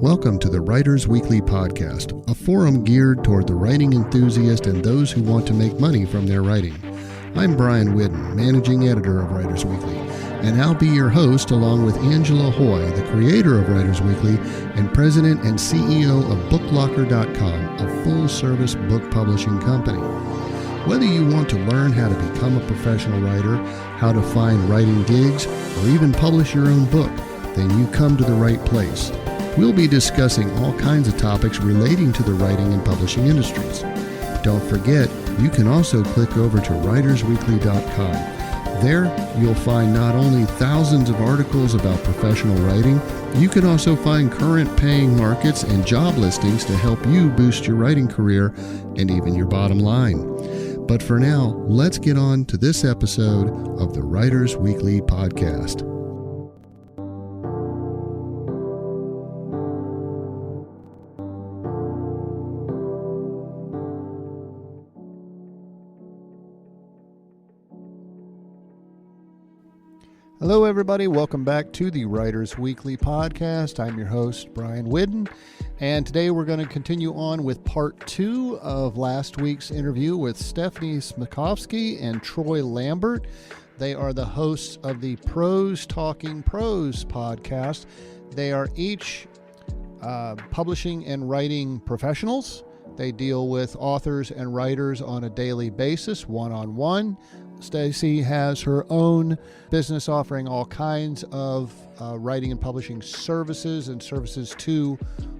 Welcome to the Writers Weekly Podcast, a forum geared toward the writing enthusiast and those who want to make money from their writing. I'm Brian Whidden, managing editor of Writers Weekly, and I'll be your host along with Angela Hoy, the creator of Writers Weekly and president and CEO of BookLocker.com, a full-service book publishing company. Whether you want to learn how to become a professional writer, how to find writing gigs, or even publish your own book, then you come to the right place. We'll be discussing all kinds of topics relating to the writing and publishing industries. Don't forget, you can also click over to writersweekly.com. There, you'll find not only thousands of articles about professional writing, you can also find current paying markets and job listings to help you boost your writing career and even your bottom line. But for now, let's get on to this episode of the Writers Weekly Podcast. Hello, everybody. Welcome back to the Writers Weekly Podcast. I'm your host, Brian Whidden, and today we're going to continue on with part 2 of last week's interview with Stephanie Smekofske and Troy Lambert. They are the hosts of the Talking Prose podcast. They are each publishing and writing professionals. They deal with authors and writers on a daily basis, one-on-one. Stacey has her own business offering all kinds of writing and publishing services and services to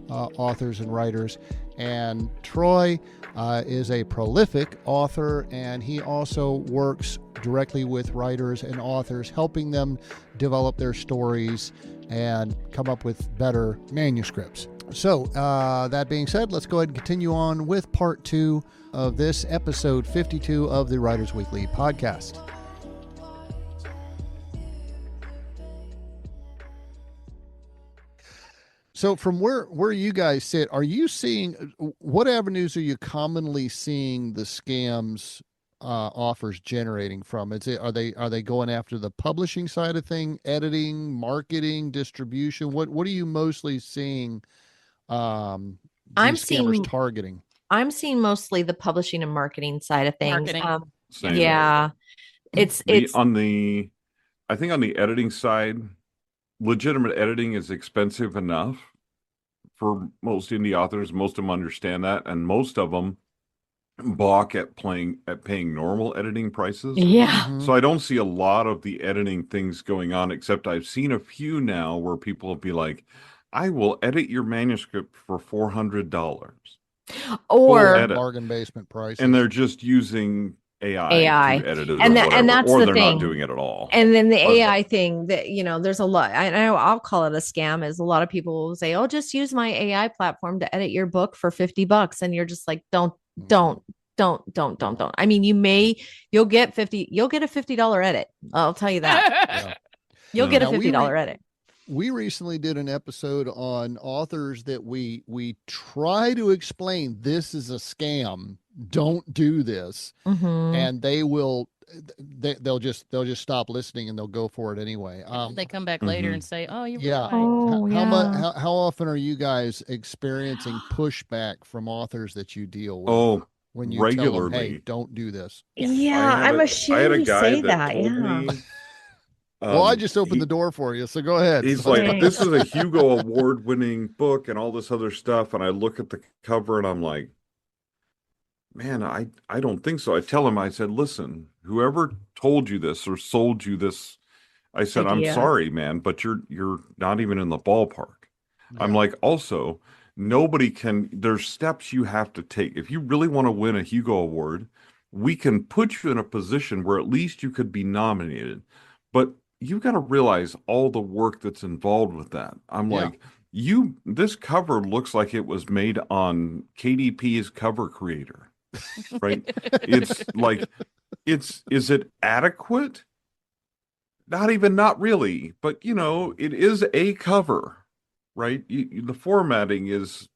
authors and writers. And Troy is a prolific author, and he also works directly with writers and authors, helping them develop their stories and come up with better manuscripts. So that being said, let's go ahead and continue on with part 2 of this episode 52 of the Writers Weekly podcast. So from where you guys sit, are you seeing, what avenues are you commonly seeing the scams offers generating from? Are they going after the publishing side of thing, editing, marketing, distribution? What are you mostly seeing scammers targeting? I'm seeing mostly the publishing and marketing side of things. Same. Yeah, it's I think on the editing side, legitimate editing is expensive enough for most indie authors. Most of them understand that, and most of them balk at paying normal editing prices. Yeah. Mm-hmm. So I don't see a lot of the editing things going on, except I've seen a few now where people will be like, I will edit your manuscript for $400. Or bargain basement prices. And they're just using AI to edit it, and that's the they're thing. Not doing it at all. And then the AI thing that, there's a lot. I know I'll call it a scam. Is a lot of people will say, "Oh, just use my AI platform to edit your book for $50," and you're just like, don't. I mean, you'll get a $50 edit. I'll tell you that. Yeah. You'll get a $50 edit. We recently did an episode on authors that we try to explain this is a scam. Don't do this. Mm-hmm. And they'll just stop listening and they'll go for it anyway. They come back later and say, "Oh, you're yeah. right." How often are you guys experiencing pushback from authors that you deal with? Oh, when you regularly. Tell them, hey, don't do this. Yeah, I'm ashamed to say that. Yeah. Well, I just opened the door for you, so go ahead. He's like, this is a Hugo Award-winning book and all this other stuff, and I look at the cover and I'm like, man, I don't think so. I tell him, I said, listen, whoever told you this or sold you this, I said, I'm sorry, man, but you're not even in the ballpark. Yeah. I'm like, also, there's steps you have to take. If you really want to win a Hugo Award, we can put you in a position where at least you could be nominated. But you've got to realize all the work that's involved with that. I'm like, this cover looks like it was made on KDP's Cover Creator, right? It's like, is it adequate? Not really, but it is a cover, right? The formatting is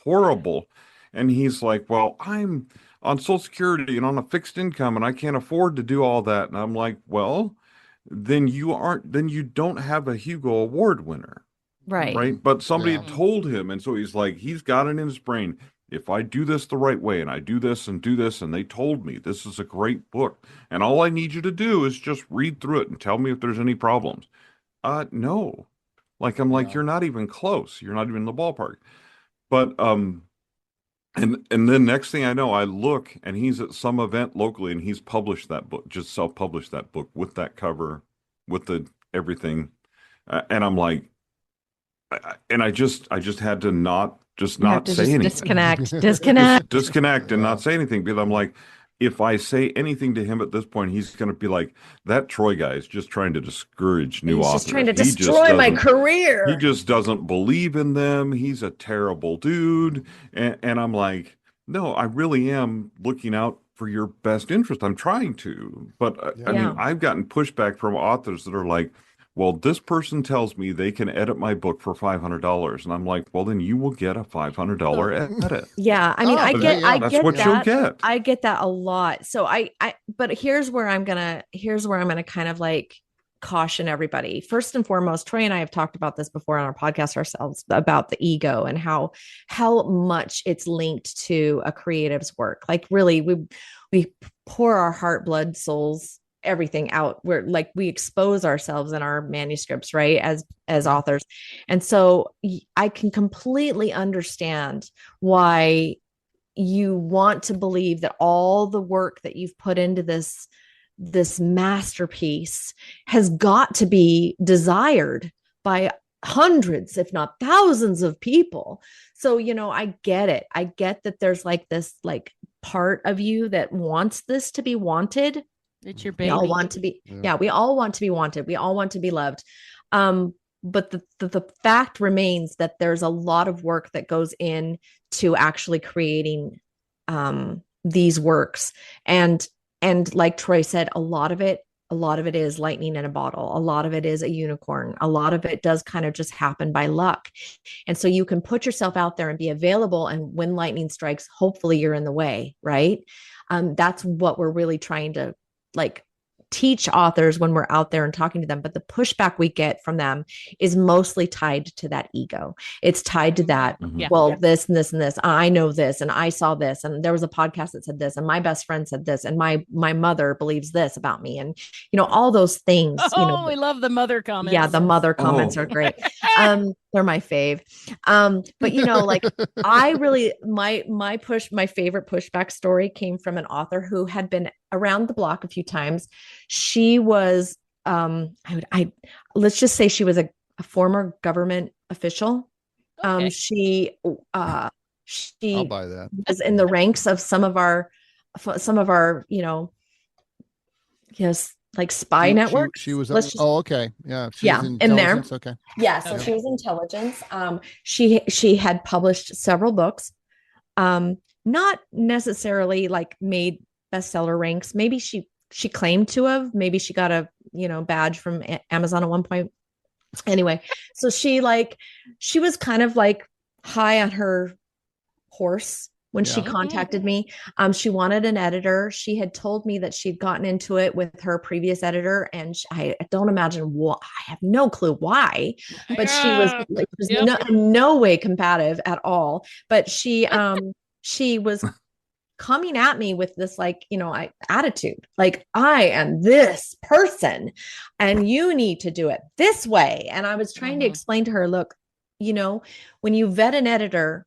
horrible. And he's like, well, I'm on Social Security and on a fixed income and I can't afford to do all that. And I'm like, well, then you don't have a Hugo Award winner. Right. right? But somebody Yeah. had told him, and so he's like, he's got it in his brain. If I do this the right way and I do this, and they told me this is a great book, and all I need you to do is just read through it and tell me if there's any problems. No. Like, I'm like, Yeah. you're not even close. You're not even in the ballpark. But and then next thing I know, I look and he's at some event locally and he's published that book, just self-published that book with that cover, with the everything. And I'm like, and I just had to not You have not to say just anything. disconnect. Just disconnect and Yeah. not say anything because I'm like, if I say anything to him at this point, he's going to be like, that Troy guy is just trying to discourage new He's authors. just trying to He just destroy my doesn't- career. He just doesn't believe in them. He's a terrible dude. And I'm like, no, I really am looking out for your best interest. I'm trying to. But I Yeah. mean, I've gotten pushback from authors that are like, well, this person tells me they can edit my book for $500. And I'm like, well, then you will get a $500 edit. Yeah, I mean, Oh, I yeah, get, yeah. I That's get what that. you'll get. I get that a lot. So but here's where I'm gonna kind of like caution everybody. First and foremost, Troy and I have talked about this before on our podcast ourselves about the ego and how much it's linked to a creative's work. Like really, we pour our heart, blood, souls, everything out. We're like, we expose ourselves in our manuscripts, right, as authors. And so I can completely understand why you want to believe that all the work that you've put into this masterpiece has got to be desired by hundreds, if not thousands of people. So, I get it. I get that there's like this like part of you that wants this to be wanted. It's your We baby. all want to be, we all want to be wanted. We all want to be loved. But the fact remains that there's a lot of work that goes in to actually creating these works. And like Troy said, a lot of it is lightning in a bottle. A lot of it is a unicorn. A lot of it does kind of just happen by luck. And so you can put yourself out there and be available. And when lightning strikes, hopefully you're in the way, right? That's what we're really trying to like teach authors when we're out there and talking to them. But the pushback we get from them is mostly tied to that ego. It's tied to that, Mhm. well, this and this and this, I know this, and I saw this, and there was a podcast that said this, and my best friend said this, and my mother believes this about me. And, all those things, Oh, we love the mother comments. yeah, the mother comments Oh. are great. They're my fave. But like I really, my favorite pushback story came from an author who had been around the block a few times. She was, let's just say she was a former government official. Okay. She I'll buy that. was in the ranks of some of our, yes, like spy networks. She was. Let's just- okay. Yeah. She Yeah, was in there. intelligence. Okay. Yeah, so Okay. she was intelligence. She had published several books, not necessarily like made bestseller ranks. Maybe she claimed to have. Maybe she got a badge from Amazon at one point. Anyway, so she was kind of like high on her horse when she Yeah. contacted me. She wanted an editor. She had told me that she'd gotten into it with her previous editor, and I don't imagine why. I have no clue why, but she was no way combative at all. But she was coming at me with this attitude, like, I am this person and you need to do it this way. And I was trying to explain to her, look, when you vet an editor,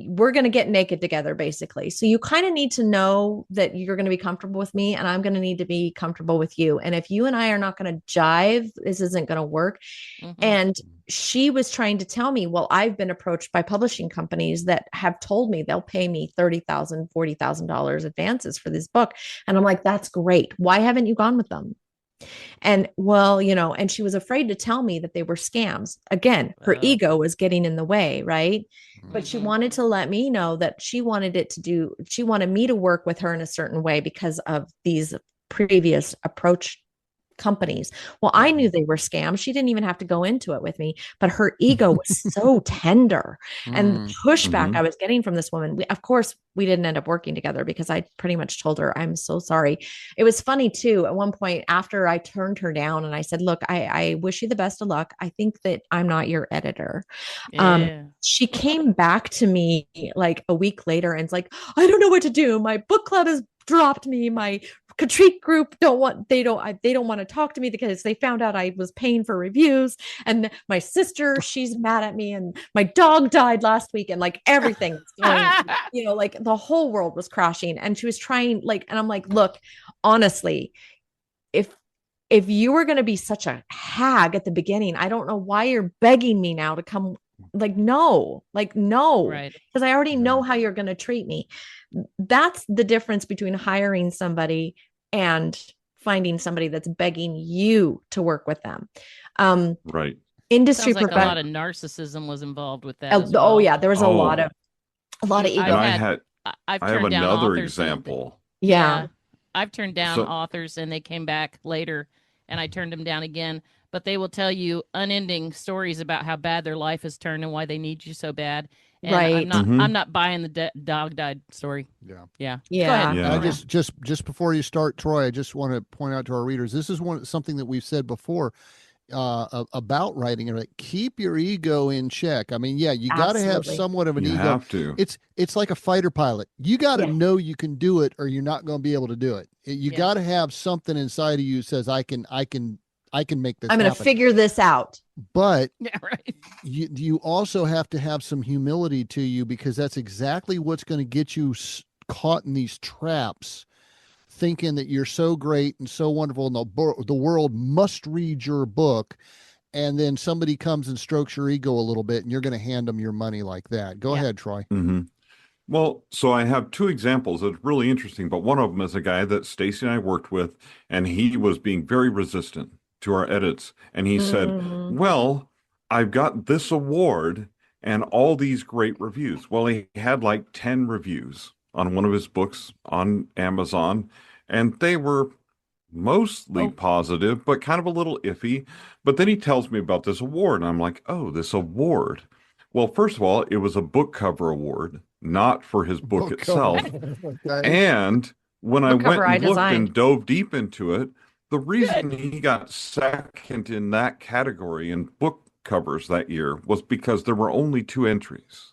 we're going to get naked together, basically. So you kind of need to know that you're going to be comfortable with me, and I'm going to need to be comfortable with you. And if you and I are not going to jive, this isn't going to work. Mm-hmm. And she was trying to tell me, well, I've been approached by publishing companies that have told me they'll pay me $30,000, $40,000 advances for this book. And I'm like, that's great. Why haven't you gone with them? And well, and she was afraid to tell me that they were scams. Again, her ego was getting in the way, right? But she wanted to let me know that she wanted me to work with her in a certain way because of these previous approach companies. Well, I knew they were scams. She didn't even have to go into it with me, but her ego was so tender. And the pushback I was getting from this woman, of course, we didn't end up working together because I pretty much told her, I'm so sorry. It was funny too. At one point after I turned her down and I said, look, I wish you the best of luck. I think that I'm not your editor. She came back to me like a week later and it's like, I don't know what to do. My book club has dropped me. My critique group they don't want to talk to me because they found out I was paying for reviews, and my sister, she's mad at me, and my dog died last week, and like everything was going, like the whole world was crashing, and she was trying and I'm like, look, honestly, if you were going to be such a hag at the beginning, I don't know why you're begging me now to come. No, right? Because I already know how you're going to treat me. That's the difference between hiring somebody and finding somebody that's begging you to work with them. Right. Industry like a lot of narcissism was involved with that. Oh yeah, there was a lot of ego. I have another example. Yeah. I've turned down authors and they came back later and I turned them down again, but they will tell you unending stories about how bad their life has turned and why they need you so bad. And right. I'm not buying the dog died story. Yeah. I just before you start, Troy, I just want to point out to our readers, this is something that we've said before about writing. Like, keep your ego in check. I mean, you got to have somewhat of an ego. You have to. It's like a fighter pilot. You got to know you can do it, or you're not going to be able to do it. You got to have something inside of you that says, I can make this. I'm going to figure this out. But you also have to have some humility to you, because that's exactly what's going to get you caught in these traps, thinking that you're so great and so wonderful and the world must read your book. And then somebody comes and strokes your ego a little bit and you're going to hand them your money like that. Go ahead, Troy. Mm-hmm. Well, so I have two examples that's really interesting, but one of them is a guy that Stacey and I worked with, and he was being very resistant to our edits. And he said, well, I've got this award and all these great reviews. Well, he had like 10 reviews on one of his books on Amazon, and they were mostly positive, but kind of a little iffy. But then he tells me about this award, and I'm like, oh, this award. Well, first of all, it was a book cover award, not for his book itself. And when I went and looked and dove deep into it, the reason he got second in that category in book covers that year was because there were only 2 entries.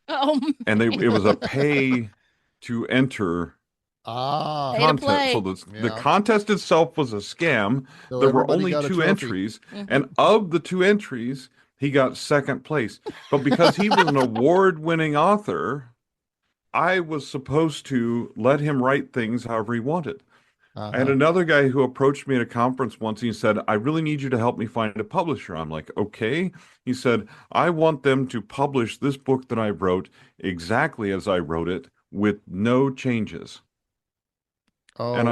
And it was a pay to enter contest. So the contest itself was a scam. So there were only 2 entries. And of the 2 entries, he got second place. But because he was an award-winning author, I was supposed to let him write things however he wanted. I had another guy who approached me at a conference once, and he said, I really need you to help me find a publisher. I'm like, okay. He said, I want them to publish this book that I wrote exactly as I wrote it with no changes. And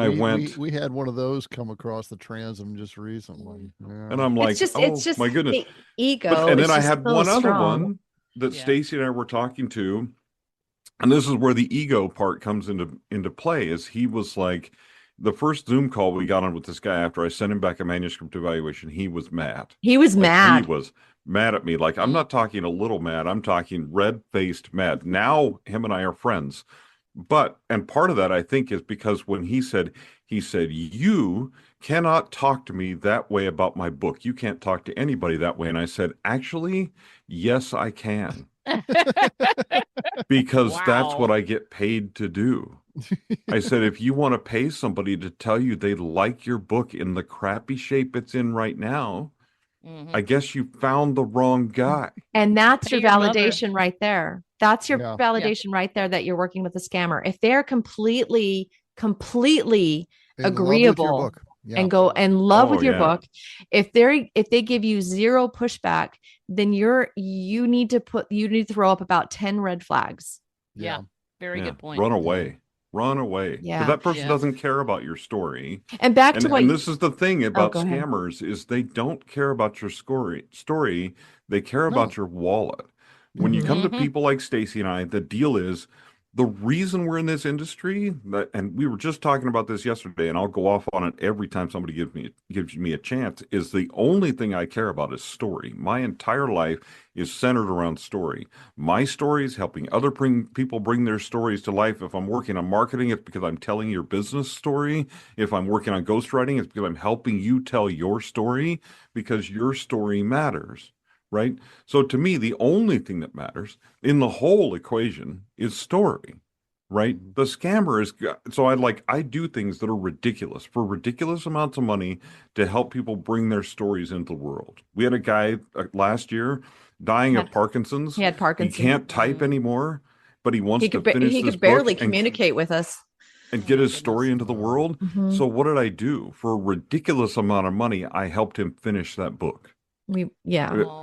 we had one of those come across the transom just recently. Yeah. And I'm like, it's just my goodness. The ego. And then I had one other one that Stacey and I were talking to, and this is where the ego part comes into play, is he was like, the first Zoom call we got on with this guy after I sent him back a manuscript evaluation, he was mad. He was mad. He was mad at me. Like, I'm not talking a little mad. I'm talking red-faced mad. Now him and I are friends. And part of that, I think, is because when he said, you cannot talk to me that way about my book. You can't talk to anybody that way. And I said, actually, yes, I can. Because that's what I get paid to do. I said, if you want to pay somebody to tell you they like your book in the crappy shape it's in right now, I guess you found the wrong guy. And that's your validation right there. That's your validation right there, that you're working with a scammer. If they're completely agreeable and go in love with your book, if they give you zero pushback, then you need to throw up about 10 red flags. Very good point. Run away. Because that person doesn't care about your story. And and this is the thing about scammers, is they don't care about your story. They care about your wallet. When you come to people like Stacey and I, the deal is the reason we're in this industry, and we were just talking about this yesterday, and I'll go off on it every time somebody gives me a chance, is the only thing I care about is story. My entire life is centered around story. My story is helping other people bring their stories to life. If I'm working on marketing, it's because I'm telling your business story. If I'm working on ghostwriting, it's because I'm helping you tell your story, because your story matters. Right? So to me, the only thing that matters in the whole equation is story, right? The scammer is, so I do things that are ridiculous for ridiculous amounts of money to help people bring their stories into the world. We had a guy last year dying of Parkinson's. He had Parkinson's. He can't type anymore, but he wants to finish he this could barely book communicate with us and get his story into the world. Mm-hmm. So what did I do? For a ridiculous amount of money, I helped him finish that book.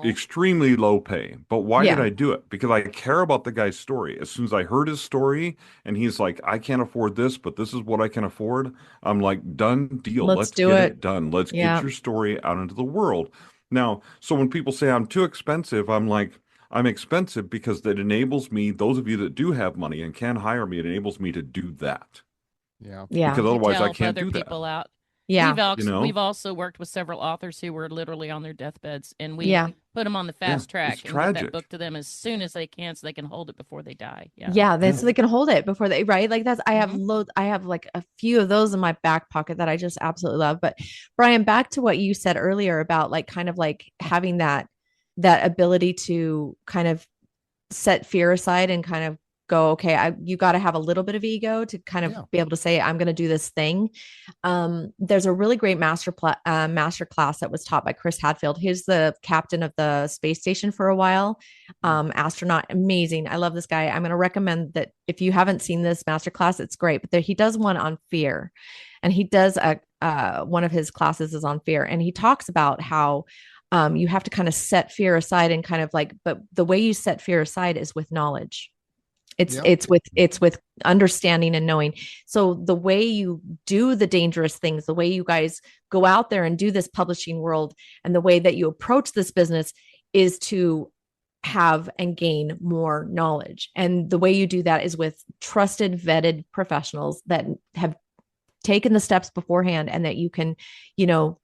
Extremely low pay. But why did I do it? Because I care about the guy's story. As soon as I heard his story and he's like, I can't afford this, but this is what I can afford, I'm like, done deal. Let's get it done. Let's get your story out into the world. Now, so when people say I'm too expensive, I'm like, I'm expensive because that enables me, those of you that do have money and can hire me, it enables me to do that. Yeah. Because otherwise I can't do that. People out. Yeah. We've also worked with several authors who were literally on their deathbeds, and we put them on the fast track and get that book to them as soon as they can, so they can hold it before they die. So they can hold it before they Like that's I have like a few of those in my back pocket that I just absolutely love. But Brian, back to what you said earlier about like kind of like having that ability to kind of set fear aside and kind of go, okay, you got to have a little bit of ego to kind of be able to say, I'm going to do this thing. There's a really great master class that was taught by Chris Hadfield. He's the captain of the space station for a while. Astronaut, amazing. I love this guy. I'm going to recommend that if you haven't seen this master class, it's great. But he does one on fear, and he does one of his classes is on fear, and he talks about how you have to kind of set fear aside and kind of like, but the way you set fear aside is with knowledge. It's with understanding and knowing. So the way you do the dangerous things, the way you guys go out there and do this publishing world, and the way that you approach this business is to have and gain more knowledge. And the way you do that is with trusted, vetted professionals that have taken the steps beforehand and that you can,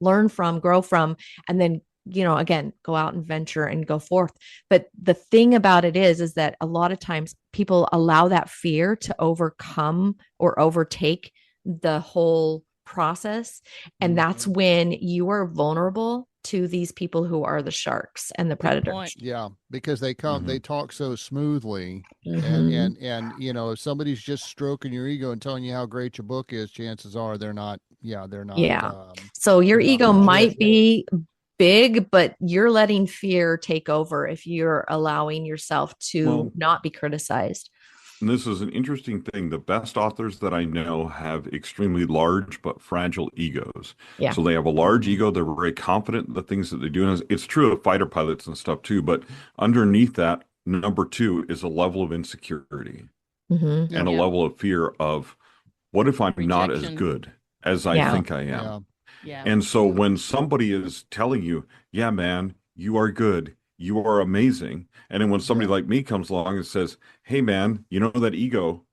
learn from, grow from, and then again, go out and venture and go forth. But the thing about it is that a lot of times people allow that fear to overcome or overtake the whole process. And that's when you are vulnerable to these people who are the sharks and the predators. Yeah, because they talk so smoothly, and if somebody's just stroking your ego and telling you how great your book is, chances are they're not. So your ego might be big, but you're letting fear take over if you're allowing yourself to not be criticized. And this is an interesting thing. The best authors that I know have extremely large but fragile egos. Yeah. So they have a large ego. They're very confident in the things that they do. And it's true of fighter pilots and stuff too. But underneath that, number two is a level of insecurity and a level of fear of, what if I'm not as good as I think I am? Yeah. And so when somebody is telling you, yeah, man, you are good, you are amazing. And then when somebody like me comes along and says, hey, man, that ego,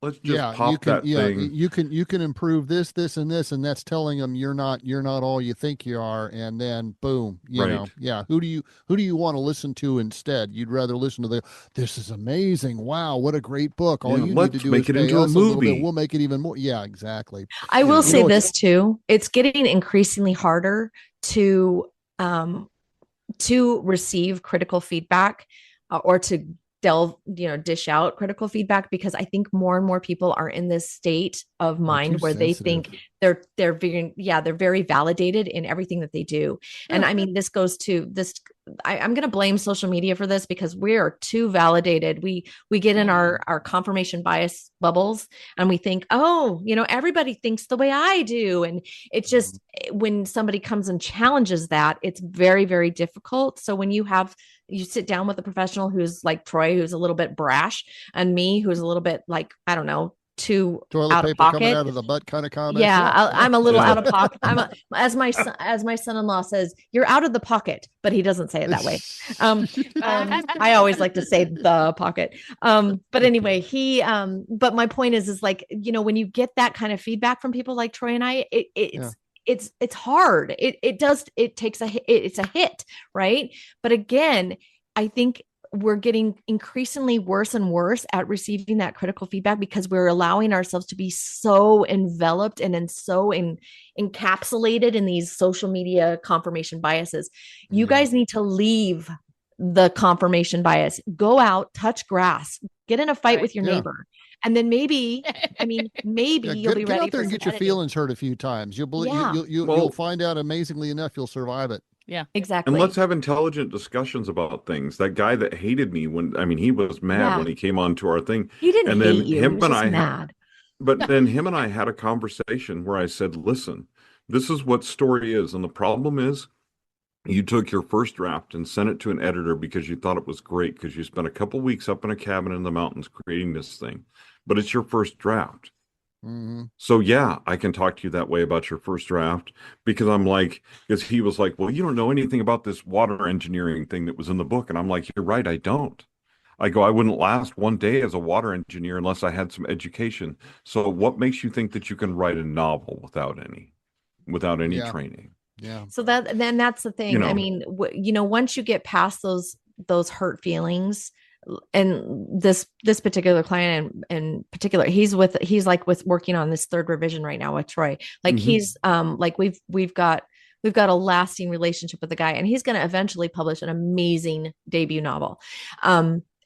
let's just pop that thing. You can improve this, and this, and that's telling them you're not all you think you are. And then boom, who do you want to listen to instead? You'd rather listen to this is amazing. Wow, what a great book. All you need to do is make it into a movie. We'll make it even more. Yeah, exactly. I will say this too. It's getting increasingly harder to receive critical feedback or to dish out critical feedback, because I think more and more people are in this state of mind where they think they're very validated in everything that they do. And I mean, this goes to this. I'm going to blame social media for this, because we are too validated. We get in our confirmation bias bubbles and we think, everybody thinks the way I do. And it's just, when somebody comes and challenges that, it's very, very difficult. So when you sit down with a professional who's like Troy, who's a little bit brash, and me, who's a little bit like, I don't know, too Toilet out of paper coming pocket. out of the butt kind of comments. Yeah, I'm a little Yeah. out of pocket. As my son-in-law says, you're out of the pocket, but he doesn't say it that way. I always like to say the pocket. But anyway, but my point is like, when you get that kind of feedback from people like Troy and I, it's hard. It takes it's a hit, right? But again, I think we're getting increasingly worse and worse at receiving that critical feedback because we're allowing ourselves to be so enveloped and so encapsulated in these social media confirmation biases. You guys need to leave the confirmation bias. Go out, touch grass, get in a fight with your neighbor. And then maybe you'll be ready. Get out there and get your editing. feelings hurt a few times. You'll find out, amazingly enough, you'll survive it. Yeah, exactly. And let's have intelligent discussions about things. That guy that hated me he was mad when he came onto our thing. He didn't and hate then you. him He was and just I mad. But then him and I had a conversation where I said, listen, this is what story is. And the problem is you took your first draft and sent it to an editor because you thought it was great because you spent a couple weeks up in a cabin in the mountains creating this thing. But it's your first draft. Mm-hmm. So yeah, I can talk to you that way about your first draft because he was like, well, you don't know anything about this water engineering thing that was in the book. And I'm like, you're right, I don't. I wouldn't last one day as a water engineer unless I had some education. So what makes you think that you can write a novel without any training? Yeah. So that's the thing. I mean, once you get past those hurt feelings, and this particular client in particular, he's working on this third revision right now with Troy. Like he's we've got a lasting relationship with the guy, and he's going to eventually publish an amazing debut novel.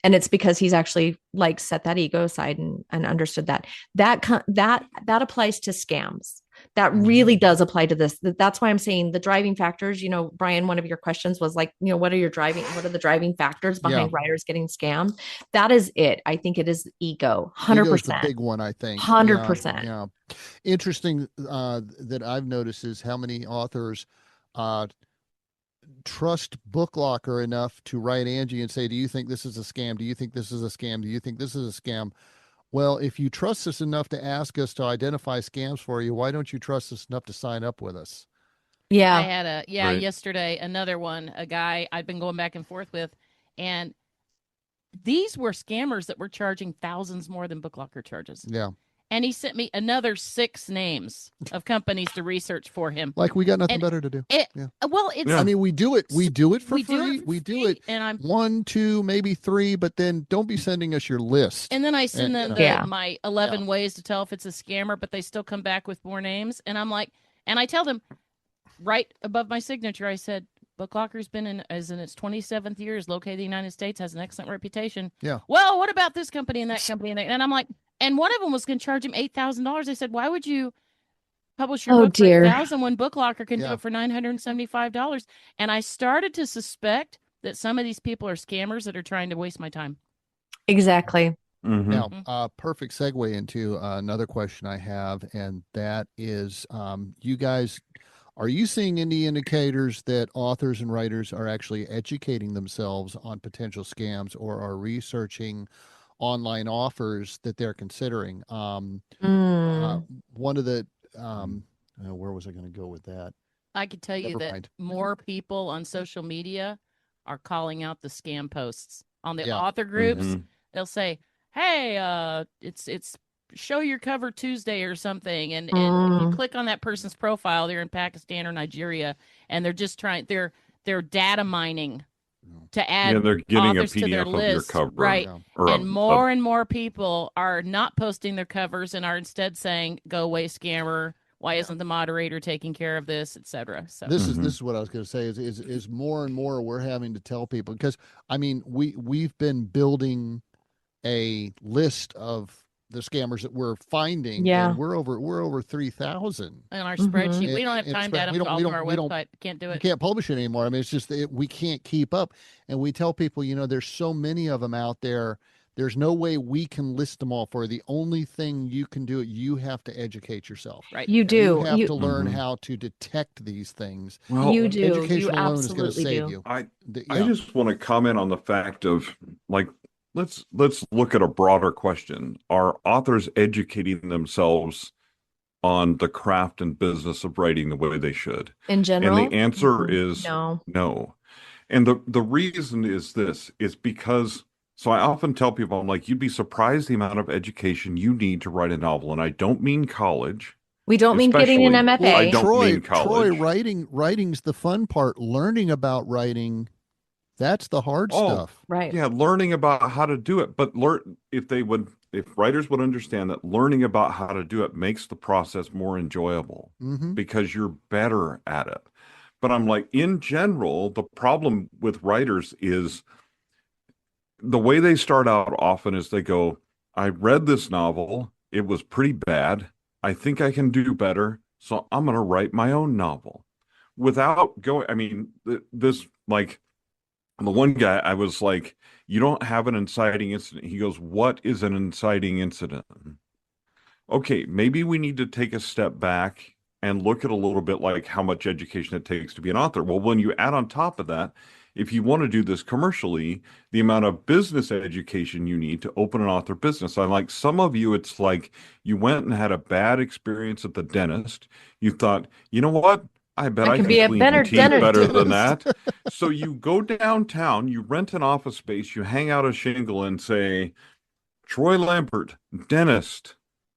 And it's because he's actually set that ego aside and understood that applies to scams. That really does apply to this. That's why I'm saying the driving factors, Brian, one of your questions was what are the driving factors behind writers getting scammed? That is it. I think it is ego. 100%. Ego's the big one, I think. 100%. Yeah. Interesting that I've noticed is how many authors trust BookLocker enough to write Angie and say, do you think this is a scam? Do you think this is a scam? Do you think this is a scam? Well, if you trust us enough to ask us to identify scams for you, why don't you trust us enough to sign up with us? Yeah. I had yesterday, another one, a guy I've been going back and forth with, and these were scammers that were charging thousands more than BookLocker charges. Yeah. And he sent me another 6 names of companies to research for him. Like we got nothing better to do. I mean, we do it for free. We do it. And I'm 1, 2, maybe 3, but then don't be sending us your list. And then I send them my 11 ways to tell if it's a scammer, but they still come back with more names. And I'm like, and I tell them right above my signature, I said, BookLocker's been in its 27th year, is located in the United States, has an excellent reputation. Yeah. Well, what about this company and that company? And I'm like, and one of them was going to charge him $8,000. I said, why would you publish your book for $8,000 when BookLocker can do it for $975? And I started to suspect that some of these people are scammers that are trying to waste my time. Exactly. Now, perfect segue into another question I have, and that is, you guys, are you seeing any indicators that authors and writers are actually educating themselves on potential scams or are researching online offers that they're considering? One of the, where was I going to go with that? I could tell you that more people on social media are calling out the scam posts on the author groups. They'll say, hey, it's show your cover Tuesday or something. And if you click on that person's profile, they're in Pakistan or Nigeria, and they're just they're data mining to add they're getting a authors to their PDF of list. your cover. Right. And more and more people are not posting their covers and are instead saying, go away, scammer. Why isn't the moderator taking care of this, etc.? So this is what I was going to say is more and more we're having to tell people, because I mean we've been building a list of the scammers that we're finding, and we're over 3,000 on our spreadsheet. We don't have time to add them all on our website. Can't do it. We can't publish it anymore. I mean, it's just we can't keep up, and we tell people, there's so many of them out there. There's no way we can list them all for you. The only thing you can do, you have to educate yourself. Right. You do. You have to learn how to detect these things. Well, you do. Education You alone is going to absolutely save do. you. I just want to comment on the fact of let's look at a broader question. Are authors educating themselves on the craft and business of writing the way they should? In And general? the answer is No. no. And the reason is this, is because, so I often tell people, I'm like, you'd be surprised the amount of education you need to write a novel. And I don't mean college. We don't mean getting an Especially, MFA. I don't mean Troy, college. writing's the fun part. Learning about writing, that's the hard stuff. Right. Yeah, learning about how to do it. But if writers would understand that learning about how to do it makes the process more enjoyable because you're better at it. But I'm like, in general, the problem with writers is the way they start out often is they go, I read this novel, it was pretty bad. I think I can do better, so I'm going to write my own novel. Without going, I mean, this, like, the one guy, I was like, you don't have an inciting incident. He goes, what is an inciting incident? Okay, maybe we need to take a step back and look at a little bit like how much education it takes to be an author. Well, when you add on top of that, if you want to do this commercially, the amount of business education you need to open an author business. I'm like, some of you, it's like you went and had a bad experience at the dentist. You thought, you know what? I bet I can be a clean better your teeth dentist. better than that. So you go downtown, you rent an office space, you hang out a shingle and say, Troy Lambert, dentist.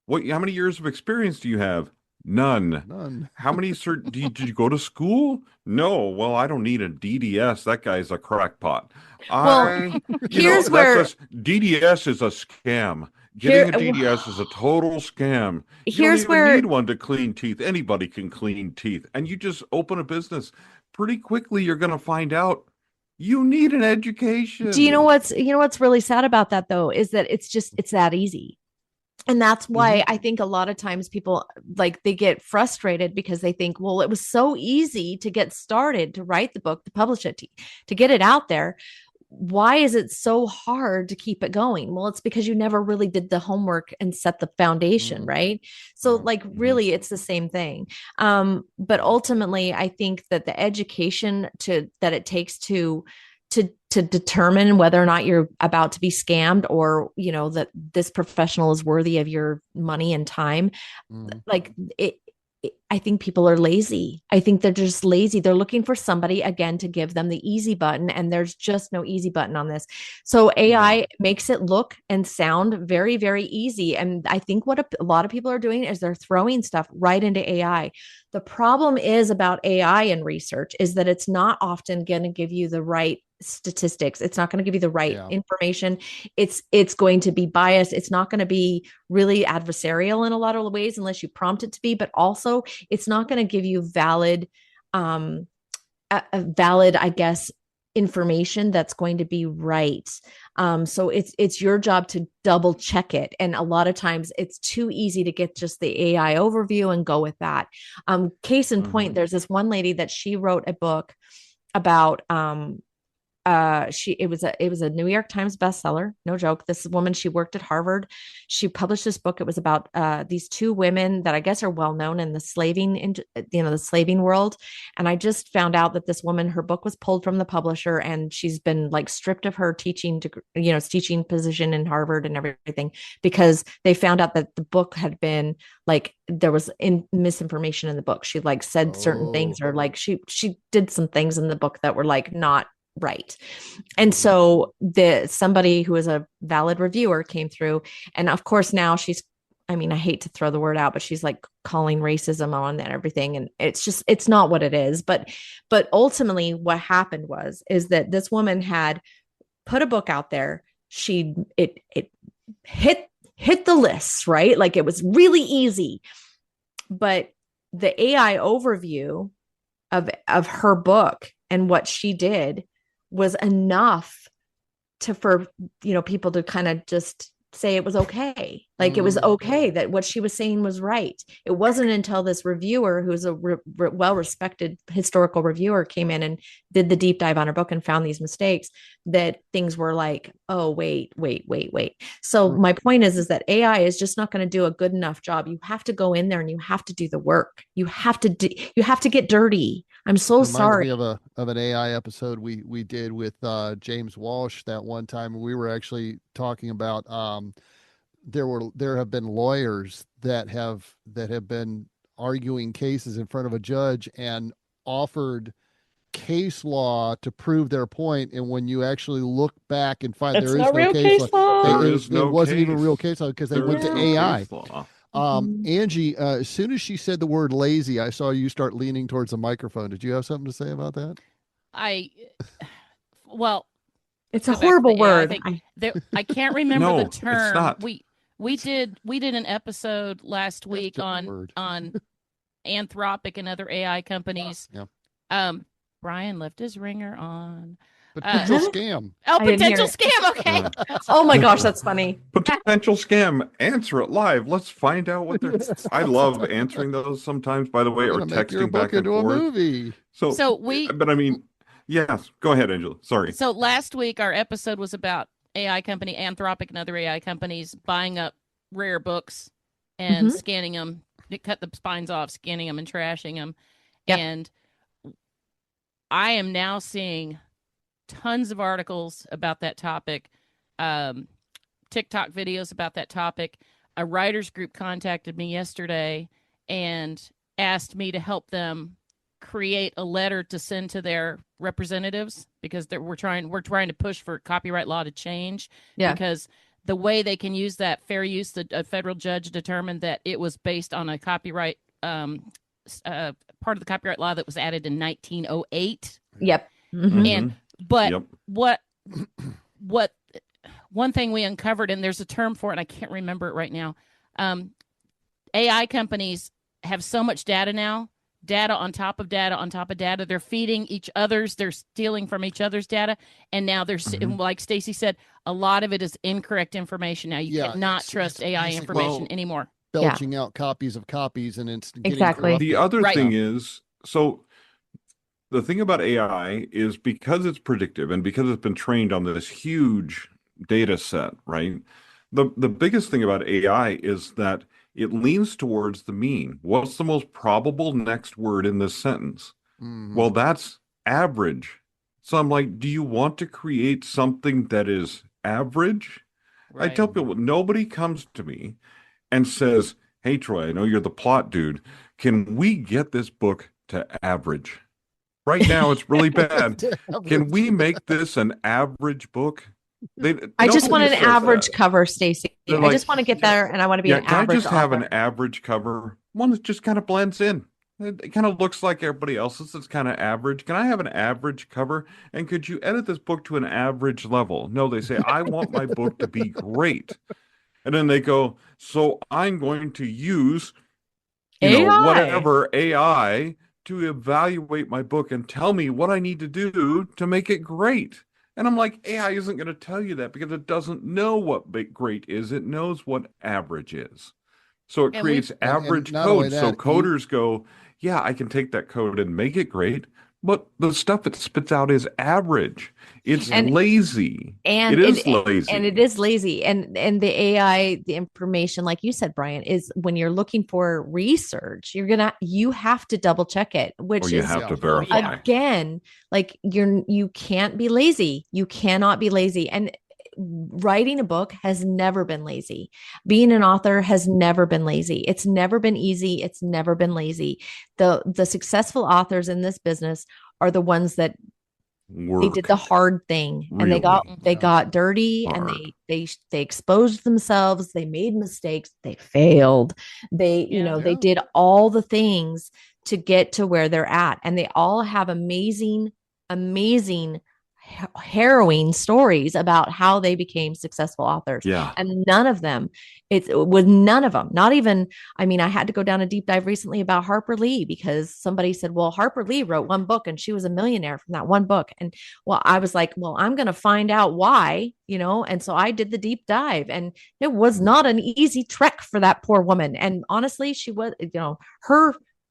How many years of experience do you have? None. How many did you go to school? No. Well, I don't need a DDS. That guy's a crackpot. Here's where DDS is a scam. Getting a DDS is a total scam. You don't even need one to clean teeth. Anybody can clean teeth. And you just open a business. Pretty quickly, you're going to find out you need an education. Do you know what's really sad about that, though, is that it's that easy. And that's why I think a lot of times people, like, they get frustrated because they think, well, it was so easy to get started, to write the book, to publish it, to get it out there. Why is it so hard to keep it going? Well, it's because you never really did the homework and set the foundation, right? So, like, really, it's the same thing. But ultimately, I think that the education that it takes to determine whether or not you're about to be scammed, or, you know, that this professional is worthy of your money and time, like I think people are lazy. I think they're just lazy. They're looking for somebody, again, to give them the easy button, and there's just no easy button on this. So AI makes it look and sound very, very easy. And I think what a lot of people are doing is they're throwing stuff right into AI. The problem is about AI and research is that it's not often going to give you the right statistics. It's not going to give you the right information. It's going to be biased. It's not going to be really adversarial in a lot of ways unless you prompt it to be, but also it's not going to give you valid, I guess, information that's going to be right. So it's your job to double check it. And a lot of times it's too easy to get just the AI overview and go with that. Case in point, there's this one lady that she wrote a book about, it was a New York Times bestseller. No joke. This woman, she worked at Harvard. She published this book. It was about these two women that I guess are well known in the slaving world. And I just found out that this woman, her book was pulled from the publisher, and she's been, like, stripped of her teaching position in Harvard and everything, because they found out that the book had been, like, there was misinformation in the book. She, like, said certain things, or, like, she did some things in the book that were, like, not right. And so somebody who is a valid reviewer came through, and of course now I hate to throw the word out, but she's, like, calling racism on and everything. And it's not what it is. But ultimately what happened is that this woman had put a book out there. It hit the lists, right? Like, it was really easy, but the AI overview of her book and what she did was enough for people to kind of just say it was okay. Like it was okay that what she was saying was right. It wasn't until this reviewer, who's a well-respected historical reviewer, came in and did the deep dive on her book and found these mistakes, that things were like, oh, wait. So my point is that AI is just not going to do a good enough job. You have to go in there and you have to do the work. You have to get dirty. I'm so sorry. Reminds me of an AI episode we did with James Walsh that one time. We were actually talking about there have been lawyers that have been arguing cases in front of a judge and offered case law to prove their point, and when you actually look back and find there is no case law, it wasn't even real case law because they went to AI. Angie, as soon as she said the word lazy, I saw you start leaning towards the microphone. Did you have something to say about that? Well, it's a horrible word. I can't remember No, the term. it's not. We did an episode last week on Anthropic and other AI companies. Yeah. Brian left his ringer on. Potential scam. Oh, potential scam. Okay. Oh my gosh, that's funny. Potential scam. Answer it live. Let's find out what they're. I love answering those sometimes, by the way, or texting back and forth. Movie. But I mean, yes. Go ahead, Angela. Sorry. So last week our episode was about AI company Anthropic and other AI companies buying up rare books and scanning them. They cut the spines off, scanning them and trashing them. Yep. And I am now seeing tons of articles about that topic, TikTok videos about that topic. A writers group contacted me yesterday and asked me to help them create a letter to send to their representatives because we're trying to push for copyright law to change. Yeah. Because the way they can use that fair use, a federal judge determined that it was based on a copyright part of the copyright law that was added in 1908. Yep. And what one thing we uncovered, and there's a term for it, and I can't remember it right now. AI companies have so much data now, data on top of data on top of data. They're feeding each other's, they're stealing from each other's data. And now there's, like Stacey said, a lot of it is incorrect information. Now you cannot trust AI information anymore. Belching out copies of copies, and it's exactly the other thing is, so the thing about AI is because it's predictive and because it's been trained on this huge data set, right? The biggest thing about AI is that it leans towards the mean. What's the most probable next word in this sentence? Well, that's average. So I'm like, do you want to create something that is average? Right. I tell people, nobody comes to me and says, hey, Troy, I know you're the plot dude. Can we get this book to average? Right now, it's really bad. Can we make this an average book? I just want an average cover, Stacey. I just want to get there, and I want to be an average. Can I just have an average cover? One that just kind of blends in. It kind of looks like everybody else's. It's kind of average. Can I have an average cover? And could you edit this book to an average level? No, they say, I want my book to be great. And then they go, so I'm going to use whatever AI to evaluate my book and tell me what I need to do to make it great. And I'm like, AI isn't going to tell you that because it doesn't know what great is. It knows what average is. So it creates average code. So coders go, yeah, I can take that code and make it great. But the stuff it spits out is average. It's lazy. And it is lazy. And the AI, the information, like you said, Brian, is when you're looking for research, you have to double check it, which you have to verify. Again, like you can't be lazy. You cannot be lazy. And writing a book has never been lazy. Being an author has never been lazy. It's never been easy. It's never been lazy. The successful authors in this business are the ones that they did the hard thing, and they got dirty, and they exposed themselves. They made mistakes. They failed. They did all the things to get to where they're at, and they all have amazing harrowing stories about how they became successful authors. Yeah. And none of them, not even, I mean, I had to go down a deep dive recently about Harper Lee because somebody said, well, Harper Lee wrote one book and she was a millionaire from that one book. And well, I was like, well, I'm going to find out why, and so I did the deep dive, and it was not an easy trek for that poor woman. And honestly, she was,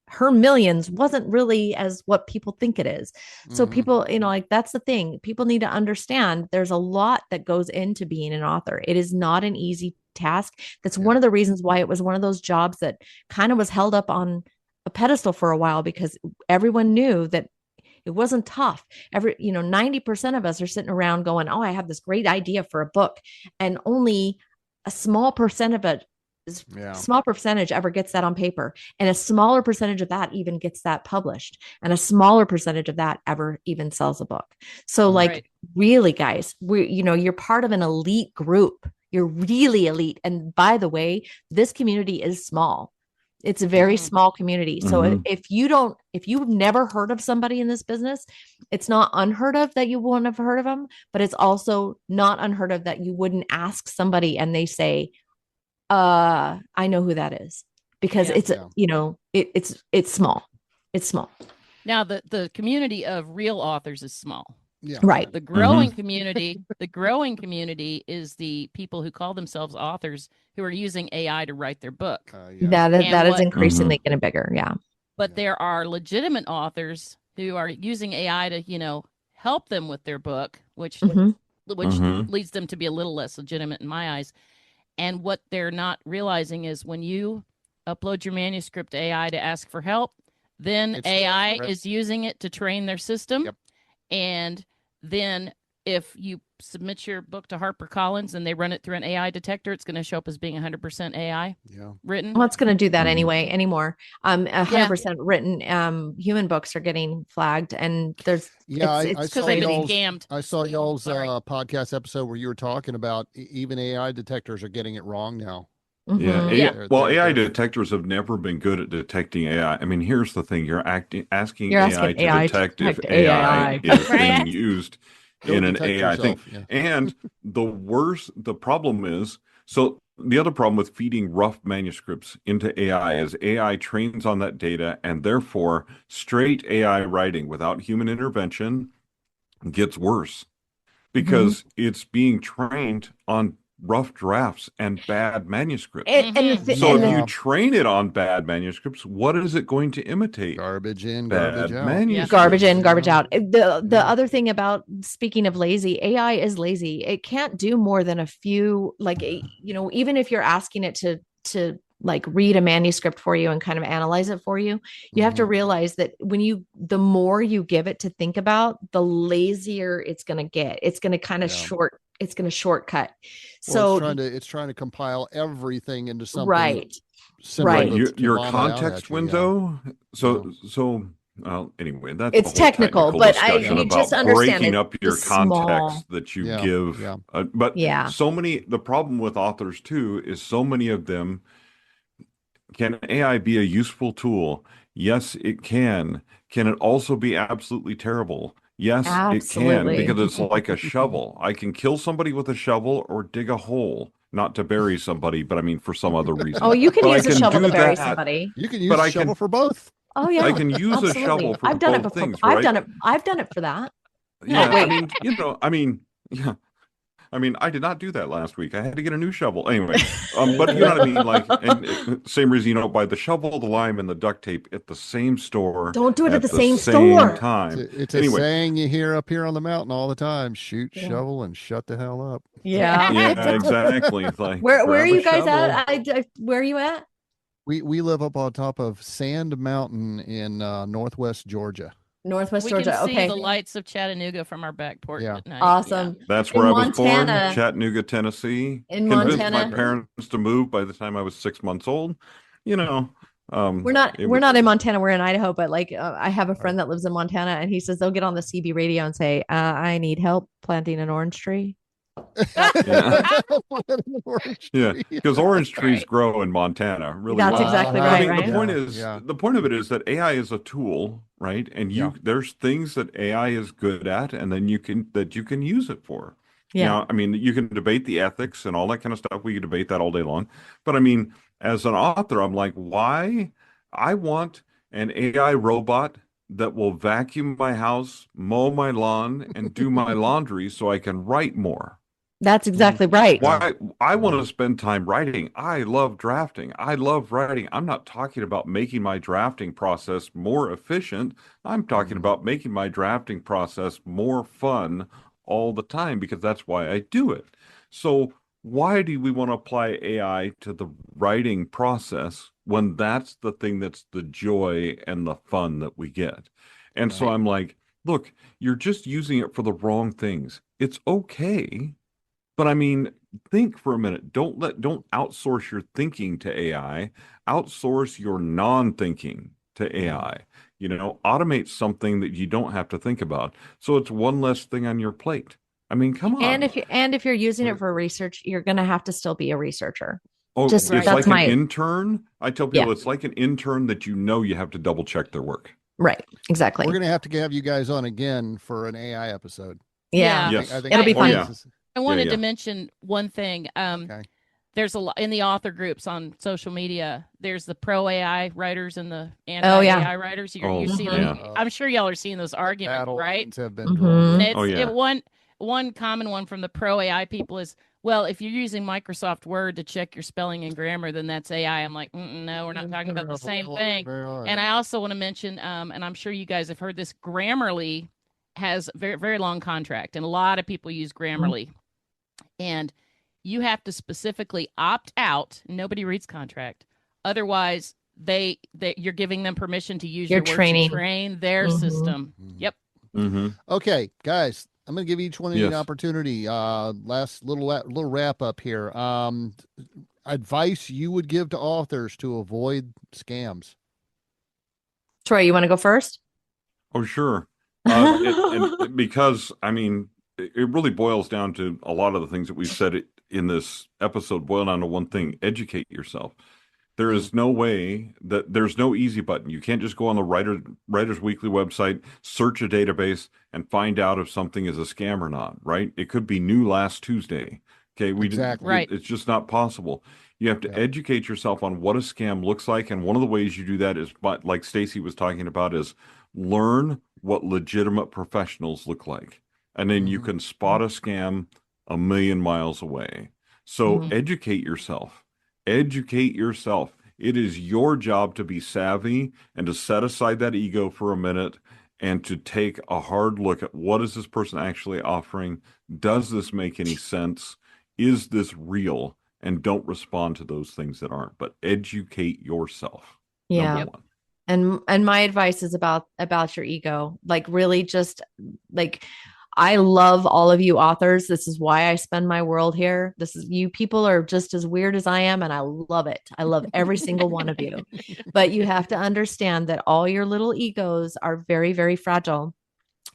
her millions wasn't really as what people think it is. So people, like that's the thing. People need to understand there's a lot that goes into being an author. It is not an easy task. That's one of the reasons why it was one of those jobs that kind of was held up on a pedestal for a while, because everyone knew that it wasn't tough. 90% of us are sitting around going, oh, I have this great idea for a book. And only a small percentage ever gets that on paper, and a smaller percentage of that even gets that published, and a smaller percentage of that ever even sells a book. So really, guys, you're part of an elite group. You're really elite. And by the way, this community is small. It's a very small community. So if you've never heard of somebody in this business, it's not unheard of that you wouldn't have heard of them, but it's also not unheard of that you wouldn't ask somebody and they say, I know who that is, because it's small. It's small. Now the community of real authors is small. Yeah. Right. The growing community is the people who call themselves authors who are using AI to write their book. That is increasingly getting bigger. Yeah. But there are legitimate authors who are using AI to, help them with their book, which leads them to be a little less legitimate in my eyes. And what they're not realizing is when you upload your manuscript to AI to ask for help, then AI is using it to train their system. Yep. And then if you submit your book to HarperCollins and they run it through an AI detector, it's going to show up as being 100% AI written. Well, it's going to do that anymore. 100% written human books are getting flagged, and there's I saw they've been scammed. I saw y'all's podcast episode where you were talking about even AI detectors are getting it wrong now. AI detectors have never been good at detecting AI. I mean, here's the thing: you're asking AI to detect if AI is being used in an AI thing. Yeah. And the problem is, so the other problem with feeding rough manuscripts into AI is AI trains on that data, and therefore straight AI writing without human intervention gets worse because it's being trained on rough drafts and bad manuscripts. So if you train it on bad manuscripts, what is it going to imitate? Garbage in, bad garbage out. manuscripts. Garbage in, garbage out. The other thing about, speaking of lazy, AI is lazy. It can't do more than a few, even if you're asking it to like read a manuscript for you and kind of analyze it for you, you have to realize that the more you give it to think about, the lazier it's going to get. It's going to kind of it's going to shortcut. So it's trying to compile everything into something. Right. Your context window. Well, anyway, that's it's technical, but you just understand breaking up your context that you give. The problem with authors too is so many of them. Can AI be a useful tool? Yes, it can. Can it also be absolutely terrible? Yes, it can, because it's like a shovel. I can kill somebody with a shovel or dig a hole, not to bury somebody, but I mean for some other reason. Oh, you can use a shovel to bury somebody. You can use a shovel for both. Oh yeah, I can use a shovel for both things, right? I've done it for that. Yeah, I mean, I did not do that last week. I had to get a new shovel. Anyway, but you know what I mean? And same reason you don't buy the shovel, the lime, and the duct tape at the same store. Don't do it at the same store. Time. It's a saying you hear up here on the mountain all the time. Shoot, shovel, and shut the hell up. Yeah. Exactly. It's like, where are you guys at? Where are you at? We live up on top of Sand Mountain in northwest Georgia. Northwest Georgia. We can see the lights of Chattanooga from our back porch at night. Awesome. Yeah. That's where I was born, Chattanooga, Tennessee. Convinced my parents to move by the time I was 6 months old. We're not in Montana. We're in Idaho, but I have a friend that lives in Montana, and he says they'll get on the CB radio and say, "I need help planting an orange tree." Yeah, because orange trees grow in Montana really That's well. exactly I right, mean, right? the point of it is that AI is a tool, right? And there's things that AI is good at, and then you can use it for. Yeah. Now, I mean, you can debate the ethics and all that kind of stuff. We can debate that all day long. But I mean, as an author, I'm like, why? I want an AI robot that will vacuum my house, mow my lawn, and do my laundry so I can write more. That's exactly right. Why I want to spend time writing. I love drafting. I love writing. I'm not talking about making my drafting process more efficient. I'm talking about making my drafting process more fun all the time because that's why I do it. So why do we want to apply AI to the writing process when that's the thing that's the joy and the fun that we get? And so I'm like, look, you're just using it for the wrong things. It's okay. But I mean, think for a minute. Don't outsource your thinking to AI. Outsource your non-thinking to AI. Automate something that you don't have to think about. So it's one less thing on your plate. I mean, come on. And if you're using it for research, you're going to have to still be a researcher. Oh, Just it's that's like an intern. I tell people it's like an intern that you have to double check their work. Right. Exactly. We're going to have you guys on again for an AI episode. Yeah. Yes. I think it'll be fun. I wanted to mention one thing. There's a lot in the author groups on social media. There's the pro AI writers and the anti AI writers. You're seeing. I'm sure y'all are seeing those arguments, right? Have been one common one from the pro AI people is, well, if you're using Microsoft Word to check your spelling and grammar, then that's AI. I'm like, no, we're not talking about the same thing. And I also want to mention, and I'm sure you guys have heard this, Grammarly has a very, very long contract, and a lot of people use Grammarly. And you have to specifically opt out. Nobody reads contract. Otherwise, you're giving them permission to use your words to train their system. Yep. Okay, guys, I'm going to give each one of you an opportunity. Last little wrap up here. Advice you would give to authors to avoid scams. Troy, you want to go first? Oh, sure. Because I mean, it really boils down to a lot of the things that we've said in this episode boil down to one thing: educate yourself. There is no way that there's no easy button. You can't just go on the Writers Weekly website, search a database, and find out if something is a scam or not, right? It could be new last Tuesday. Okay, right. It's just not possible. You have to educate yourself on what a scam looks like, and one of the ways you do that is, like Stacey was talking about, is learn what legitimate professionals look like. And then you can spot a scam a million miles away. So educate yourself. Educate yourself. It is your job to be savvy and to set aside that ego for a minute and to take a hard look at what is this person actually offering? Does this make any sense? Is this real? And don't respond to those things that aren't, but educate yourself. Yeah. Number one. And my advice is about your ego. Like, really, just like, I love all of you authors. This is why I spend my world here. You people are just as weird as I am, and I love it. I love every single one of you. But you have to understand that all your little egos are very, very fragile.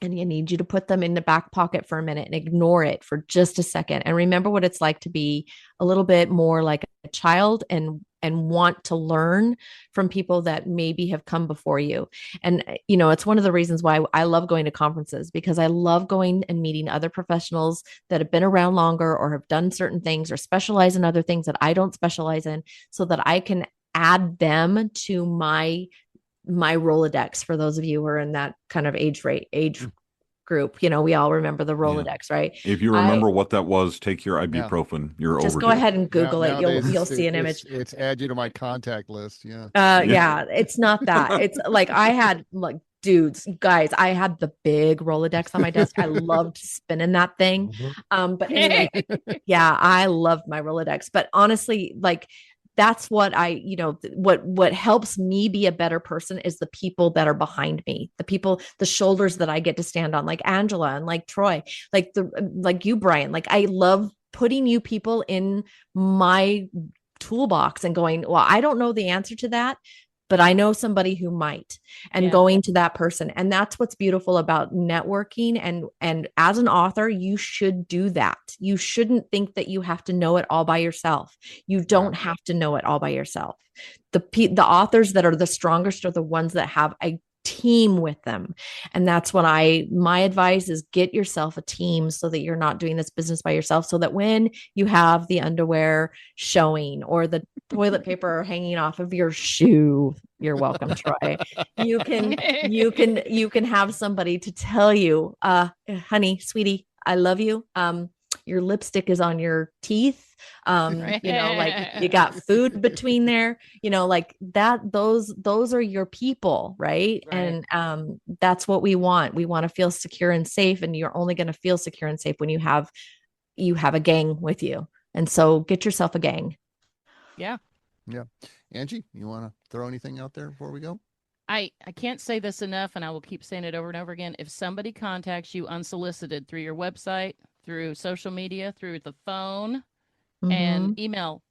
And you need you to put them in the back pocket for a minute and ignore it for just a second. And remember what it's like to be a little bit more like a child and want to learn from people that maybe have come before you. And, it's one of the reasons why I love going to conferences, because I love going and meeting other professionals that have been around longer or have done certain things or specialize in other things that I don't specialize in, so that I can add them to my Rolodex. For those of you who are in that kind of age group, we all remember the Rolodex, right? If you remember what that was, take your ibuprofen. You're just overdue. go ahead and Google it. You'll see an image. It's add you to my contact list. Yeah. It's not that. It's like I had guys, I had the big Rolodex on my desk. I loved spinning that thing. But anyway, I loved my Rolodex. But honestly, like, that's what what helps me be a better person is the people that are behind me, the shoulders that I get to stand on, like Angela and like Troy, like you, Brian. Like, I love putting you people in my toolbox and going, well, I don't know the answer to that, but I know somebody who might, and going to that person. And that's what's beautiful about networking. And as an author, you should do that. You shouldn't think that you have to know it all by yourself. You don't have to know it all by yourself. The authors that are the strongest are the ones that have a team with them. And that's what my advice is, get yourself a team so that you're not doing this business by yourself, so that when you have the underwear showing or the toilet paper hanging off of your shoe, you're welcome, Troy, you can have somebody to tell you, honey, sweetie, I love you. Your lipstick is on your teeth. Like you got food between there, like that, those are your people. Right. And, that's what we want. We want to feel secure and safe. And you're only going to feel secure and safe when you have a gang with you. And so get yourself a gang. Yeah. Angie, you want to throw anything out there before we go? I can't say this enough, and I will keep saying it over and over again. If somebody contacts you unsolicited through your website, through social media, through the phone, and email,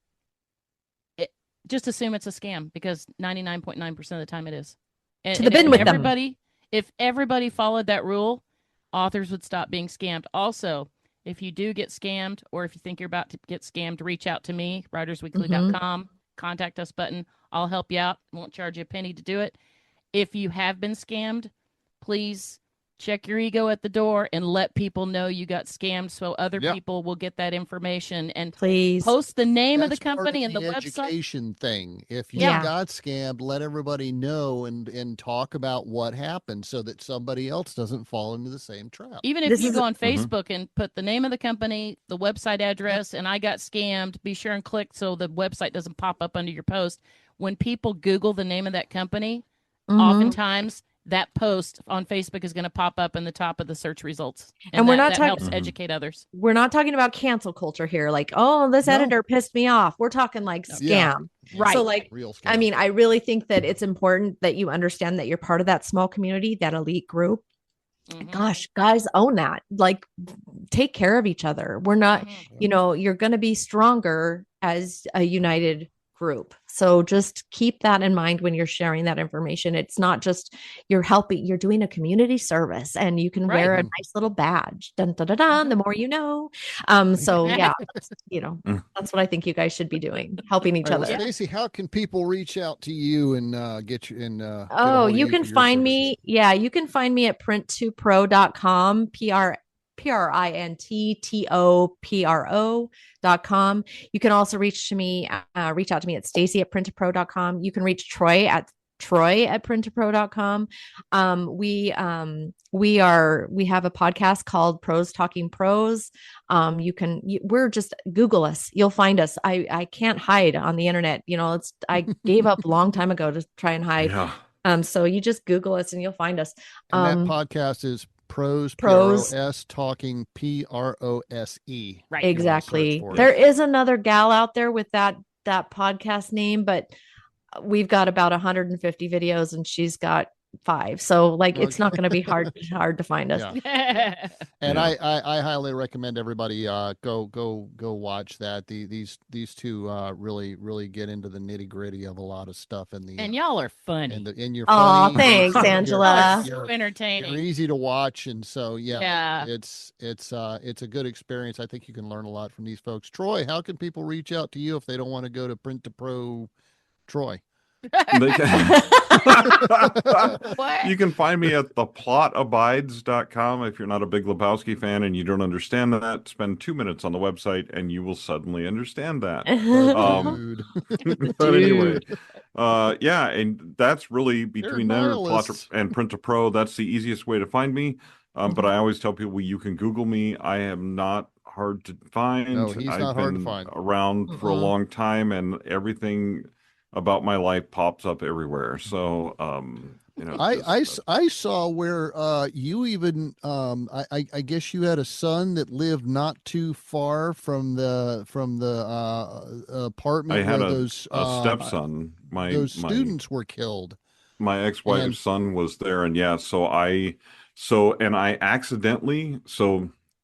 just assume it's a scam, because 99.9% of the time it is. And, to the bin with everybody, if everybody followed that rule, authors would stop being scammed. Also, if you do get scammed, or if you think you're about to get scammed, reach out to me, writersweekly.com, contact us button. I'll help you out. Won't charge you a penny to do it. If you have been scammed, please check your ego at the door and let people know you got scammed, so other people will get that information. And please post the name of the company and the website. Education thing. If you got scammed, let everybody know and talk about what happened, so that somebody else doesn't fall into the same trap. Even if you go on Facebook and put the name of the company, the website address, and I got scammed, be sure and click so the website doesn't pop up under your post. When people Google the name of that company, oftentimes that post on Facebook is going to pop up in the top of the search results. And we're not talking, helps educate others. We're not talking about cancel culture here. Like, oh, this editor pissed me off. We're talking like scam. Right. So like, real scam. I mean, I really think that it's important that you understand that you're part of that small community, that elite group. Gosh, guys, own that. Like, take care of each other. We're not, you're going to be stronger as a united group. So just keep that in mind when you're sharing that information. It's not just you're doing a community service, and you can wear a nice little badge. Dun, dun, dun, dun, the more you know. So yeah, that's what I think you guys should be doing, helping each other. Stacey, how can people reach out to you and get you in? You can find me. Yeah, you can find me at print2pro.com. printopro.com. You can also reach out to me at Stacey at printopro.com. You can reach Troy at printopro.com. We have a podcast called Talking Prose. We're just Google us. You'll find us. I can't hide on the internet. I gave up a long time ago to try and hide. Yeah. So you just Google us and you'll find us. And that podcast is Prose, P-R-O-S, Talking, P-R-O-S-E. Right. Exactly. There is another gal out there with that podcast name, but we've got about 150 videos and she's got 5. So it's not going to be hard to find us. Yeah. And I highly recommend everybody go watch that. These two really get into the nitty-gritty of a lot of stuff and y'all are funny. And you're funny. Oh, thanks, Angela. You're so entertaining. You're easy to watch, and so it's a good experience. I think you can learn a lot from these folks. Troy, how can people reach out to you if they don't want to go to Print to Pro Troy? You can find me at theplotabides.com. If you're not a Big Lebowski fan and you don't understand that, spend 2 minutes on the website and you will suddenly understand that. But anyway, and that's really between them and Print to Pro. That's the easiest way to find me. But I always tell people you can Google me. I am not hard to find. No, he's not hard to find. Around for a long time, and everything about my life pops up everywhere. So I saw where you even I guess you had a son that lived not too far from the apartment. I had where a those stepson. Those students were killed. My ex-wife's son was there, and I accidentally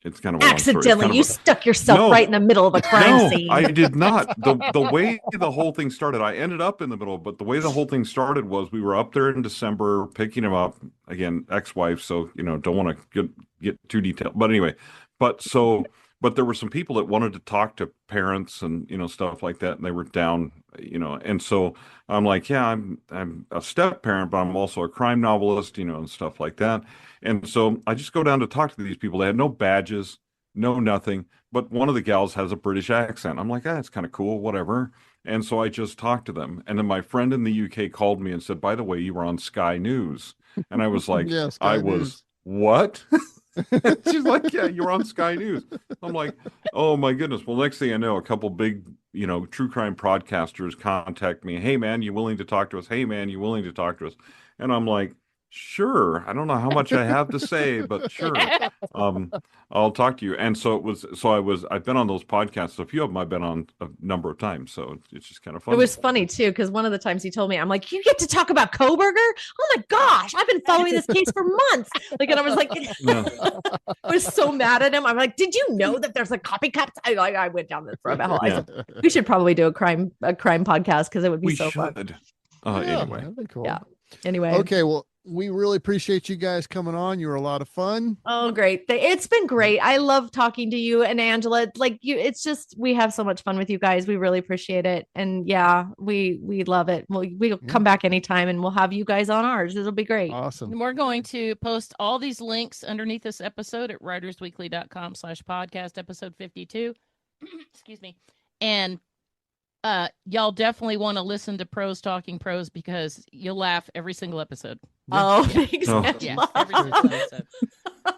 it's kind of a long story. Accidentally, you stuck yourself right in the middle of a crime scene. I did not. The way the whole thing started, I ended up in the middle, but the way the whole thing started was we were up there in December picking him up. Again, ex-wife, so don't want to get too detailed. But anyway, but there were some people that wanted to talk to parents and stuff like that, and they were down, and so I'm like, yeah, I'm a step parent, but I'm also a crime novelist, and stuff like that. And so I just go down to talk to these people. They had no badges, no nothing, but one of the gals has a British accent. I'm like, that's kind of cool, whatever. And so I just talked to them. And then my friend in the UK called me and said, by the way, you were on Sky News. And I was like, yeah, Sky News. What? She's like, yeah, you're on Sky News. I'm like, oh my goodness. Well, next thing I know, a couple big, true crime podcasters contact me. Hey man, you willing to talk to us? Hey man, you willing to talk to us? And I'm like, sure. I don't know how much I have to say, but sure. I'll talk to you. And so I've been on those podcasts. A few of them I've been on a number of times. So it's just kind of fun. It was funny too, because one of the times he told me, I'm like, you get to talk about Koberger? Oh my gosh, I've been following this case for months. And I was like, I was so mad at him. I'm like, did you know that there's a copycat? I went down this rabbit hole. I said, we should probably do a crime podcast because it would be fun. Anyway. That'd be cool. Yeah. Anyway. Okay. Well, we really appreciate you guys coming on. You were a lot of fun. Oh, great. It's been great. I love talking to you and Angela. It's just, we have so much fun with you guys. We really appreciate it. And yeah, we love it. We'll come back anytime and we'll have you guys on ours. It'll be great. Awesome. And we're going to post all these links underneath this episode at writersweekly.com/podcast, episode 52. Excuse me. And y'all definitely want to listen to Talking Prose because you'll laugh every single episode. Oh, thanks. Yeah, every single episode.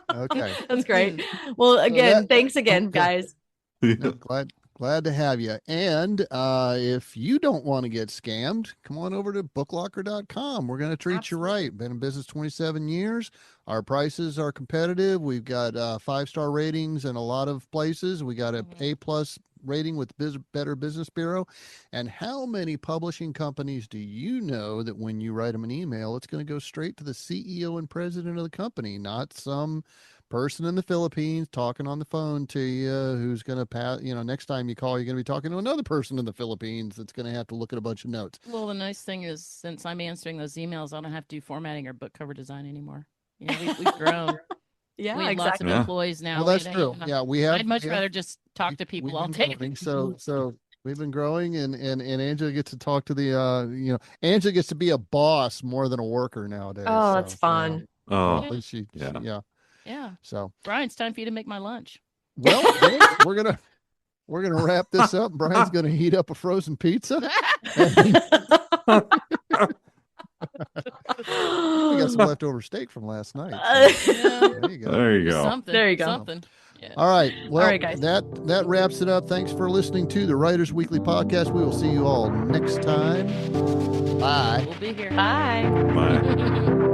Okay. That's great. Well, again, thanks again, guys. No, glad to have you. And if you don't want to get scammed, come on over to booklocker.com. We're going to treat you right. Been in business 27 years. Our prices are competitive. We've got 5-star ratings in a lot of places. We got an A+ rating with Better Business Bureau. And how many publishing companies do you know that when you write them an email, it's going to go straight to the CEO and president of the company, not some person in the Philippines talking on the phone to you who's going to pass, next time you call, you're going to be talking to another person in the Philippines that's going to have to look at a bunch of notes. Well, the nice thing is, since I'm answering those emails, I don't have to do formatting or book cover design anymore. We've grown. Yeah, we have lots of employees now. Well, that's true. Yeah, we have. I'd much rather just talk to people all day. So we've been growing, and Angela gets to talk to the Angela gets to be a boss more than a worker nowadays. Oh, that's fun. At least she, yeah. So Brian, it's time for you to make my lunch. Well, we're gonna wrap this up. Brian's gonna heat up a frozen pizza. We got some leftover steak from last night. So. There you go. There you go. Something. There you go. Something. Yeah. All right. Well, all right, guys. That wraps it up. Thanks for listening to the Writers Weekly Podcast. We will see you all next time. Bye. We'll be here. Bye. Bye.